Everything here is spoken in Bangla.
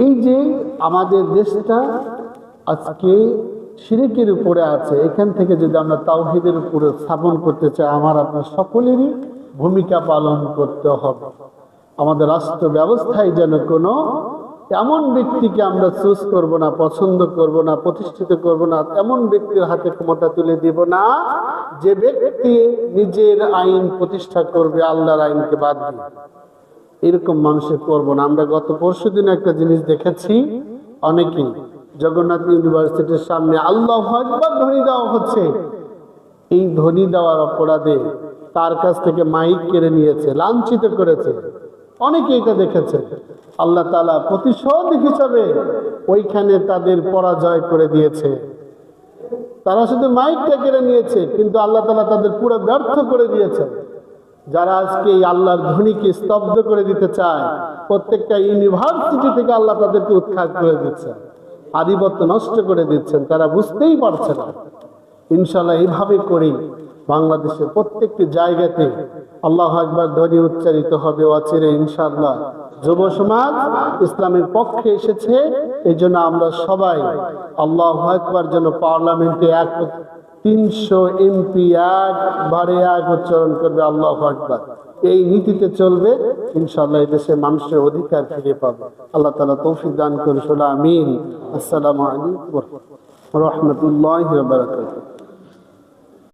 এই যে আমাদের দেশটা আজকে শিরকের উপরে আছে, এখান থেকে যদি আমরা তাওহীদের উপরে স্থাপন করতে চাই, আমার আপনার সকলেরই ভূমিকা পালন করতে হবে। আমাদের রাষ্ট্র ব্যবস্থায় যেন কোনো এমন ব্যক্তিকে আমরা চুজ করব না, পছন্দ করব না, প্রতিষ্ঠিত করব না, এমন ব্যক্তির হাতে ক্ষমতা তুলে দিব না যে ব্যক্তি নিজের আইন প্রতিষ্ঠা করবে আল্লাহর আইনকে বাদ দিয়ে। এরকম মানুষের করবো না। আমরা গত পরশুদিন একটা জিনিস দেখেছি, অনেকেই জগন্নাথ ইউনিভার্সিটির সামনে আল্লাহু আকবার ধ্বনি দেওয়া হচ্ছে। এই ধ্বনি দেওয়ার অপরাধে তার কাছ থেকে মাইক কেড়ে নিয়েছে, লাঞ্ছিত করেছে। অনেকে এটা দেখেছে। আল্লাহ তাআলা প্রতিশোধ হিসাবে ওইখানে তাদের পরাজয় করে দিয়েছে। তারা শুধু মাইকটা কেড়ে নিয়েছে, কিন্তু আল্লাহ তাআলা তাদের পুরো ব্যর্থ করে দিয়েছে। যারা আজকে এই আল্লাহর ধ্বনিকে স্তব্ধ করে দিতে চায়, প্রত্যেকটা ইউনিভার্সিটি থেকে আল্লাহ তাদেরকে উৎখাত করে দিচ্ছে, আধিপত্য নষ্ট করে দিচ্ছেন, তারা বুঝতেই পারছে না। ইনশাআল্লাহ এইভাবে করেই বাংলাদেশের প্রত্যেকটি জায়গাতে আল্লাহু আকবার ধ্বনি উচ্চারিত হবে অচিরে ইনশাআল্লাহ। যুব সমাজ ইসলামের পক্ষে এসেছে, এই জন্য আমরা সবাই আল্লাহু আকবার যেন পার্লামেন্টে 300 এমপি একবারে এক উচ্চারণ করবে আল্লাহু আকবার। এই নীতিতে চলবে, ইনশাআল্লাহ এই দেশের মানুষের অধিকার ফিরে পাবে। আল্লাহ তাআলা তৌফিক দান করুন। আমিন। আসসালামু আলাইকুম ওয়া রাহমাতুল্লাহি ওয়া বারাকাতুহু।